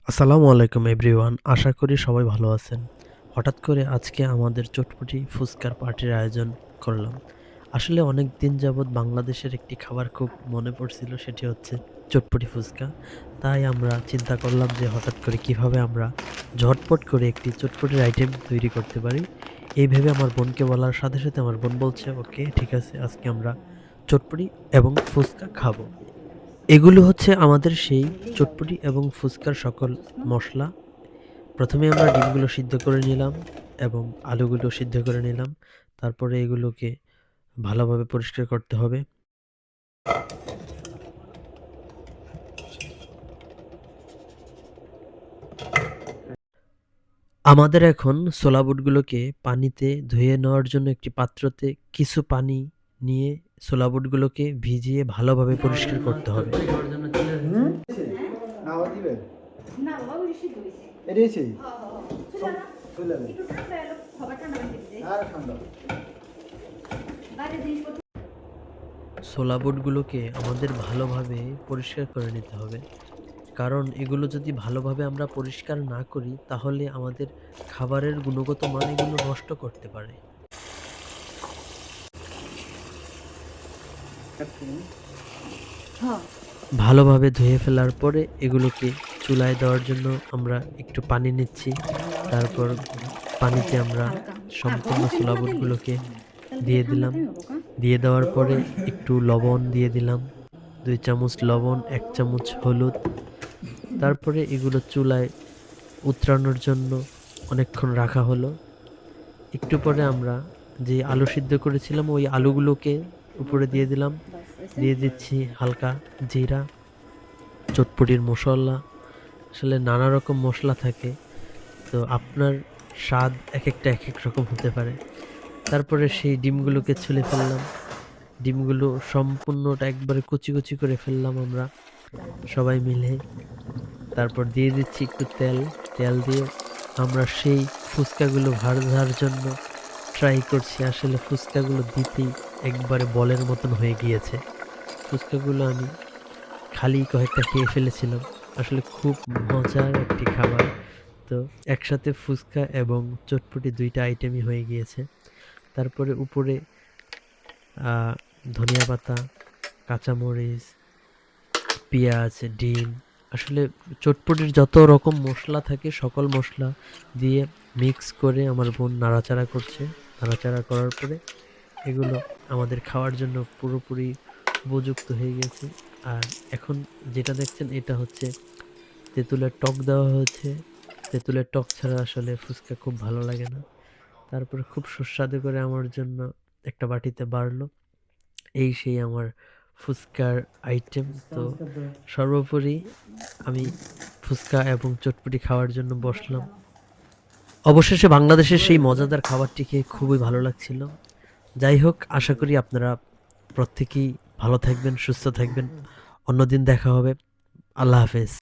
আসসালামু আলাইকুম এভরিওয়ান। আশা করি সবাই ভালো আছেন। হঠাৎ করে আজকে আমাদের চটপটি ফুচকার পার্টির আয়োজন করলাম। আসলে অনেক দিন যাবৎ বাংলাদেশের একটি খাবার খুব মনে পড়ছিল, সেটি হচ্ছে চটপটি ফুচকা। তাই আমরা চিন্তা করলাম যে হঠাৎ করে কিভাবে আমরা ঝটপট করে একটি চটপটির আইটেম তৈরি করতে পারি। এই ভেবে আমার বোনকে বলার সাথে, সাথে আমার বোন বলছে, "ওকে, ঠিক আছে, আজকে আমরা চটপটি এবং ফুচকা খাবো।" এগুলো হচ্ছে আমাদের সেই চটপটি এবং ফুচকার সকল মসলা। প্রথমে আমরা ডিমগুলো সিদ্ধ করে নিলাম এবং আলুগুলো সিদ্ধ করে নিলাম। তারপরে এগুলোকে ভালোভাবে পরিষ্কার করতে হবে। আমাদের এখন ছোলা বুটগুলোকে পানিতে ধুয়ে নেওয়ার জন্য একটি পাত্রতে কিছু পানি নিয়ে ছোলা বুটগুলোকে ভিজিয়ে ভালোভাবে পরিষ্কার করতে হবে। না বাবা ওই সিদ্ধ হইছে। এটা হইছে? হ্যাঁ, হ্যাঁ, হ্যাঁ। চুলা না? চুলা নেই। একটু ঠান্ডা এলো, খাবার ঠান্ডা হইতে দিতে। আর ঠান্ডা। বাইরের জিনিসপত্র ছোলা বুটগুলোকে আমাদের ভালোভাবে পরিষ্কার করে নিতে হবে। কারণ এগুলো যদি ভালোভাবে আমরা পরিষ্কার না করি, তাহলে আমাদের খাবারের গুণগত মান এগুলো নষ্ট করতে পারে। হ্যাঁ। ভালোভাবে ধুয়ে ফেলার পরে এগুলোকে চুলায় দেওয়ার জন্য আমরা একটু পানি নিচ্ছি। তারপর পানিতে আমরা সম্পূর্ণ ছোলা বুটগুলোকে দিয়ে দিলাম। দিয়ে দেওয়ার পরে একটু লবণ দিয়ে দিলাম। ২ চামচ লবণ, ১ চামচ হলুদ। তারপরে এগুলো চুলায় উতরানোর জন্য অনেকক্ষণ রাখা হলো। একটু পরে আমরা যে আলু সিদ্ধ করেছিলাম ওই আলুগুলোকে উপরে দিয়ে দিলাম। দিয়ে দিচ্ছি হালকা জিরা, চটপটির মশলা। আসলে নানা রকম মশলা থাকে, তো আপনার স্বাদ একেকটা একেক রকম হতে পারে। তারপরে সেই ডিমগুলোকে ছুলে ফেললাম। ডিমগুলো সম্পূর্ণটা একবারে কুচি, কুচি করে ফেললাম আমরা সবাই মিলে। তারপর দিয়ে দিচ্ছি একটু তেল। তেল দিয়ে আমরা সেই ফুচকাগুলো ভাজার জন্য ট্রাই করছি। আসলে ফুচকাগুলো দিতেই একবারে বলের মতন হয়ে গিয়েছে। ফুচকাগুলো আমি খালি কয়েকটা খেয়ে ফেলেছিলাম। আসলে খুব মজার একটি খাবার। তো একসাথে ফুচকা এবং চটপটি ২ টা আইটেমই হয়ে গিয়েছে। তারপরে উপরে আ ধনিয়া পাতা, কাঁচামরিচ, পেঁয়াজ, ডিম, আসলে চটপটির যত রকম মসলা থাকে সকল মসলা দিয়ে মিক্স করে আমার বোন নাড়াচাড়া করছে। নাড়াচাড়া করার পরে এগুলো আমাদের খাওয়ার জন্য পুরোপুরি উপযুক্ত হয়ে গেছে। আর এখন যেটা দেখছেন এটা হচ্ছে তেঁতুলের টক দেওয়া হয়েছে। তেঁতুলের টক ছাড়া আসলে ফুচকা খুব ভালো লাগে না। তারপরে খুব সুস্বাদু করে আমার জন্য একটা বাটিতে বাড়লো। এই সেই আমার ফুচকার আইটেম। তো সর্বোপরি আমি ফুচকা এবং চটপটি খাওয়ার জন্য বসলাম। অবশেষে বাংলাদেশের সেই মজাদার খাবারটি খেয়ে খুবই ভালো লাগছিল। যাই হোক, আশা করি আপনারা প্রত্যেকেই ভালো থাকবেন, সুস্থ থাকবেন। অন্যদিন দেখা হবে। আল্লাহ হাফেজ।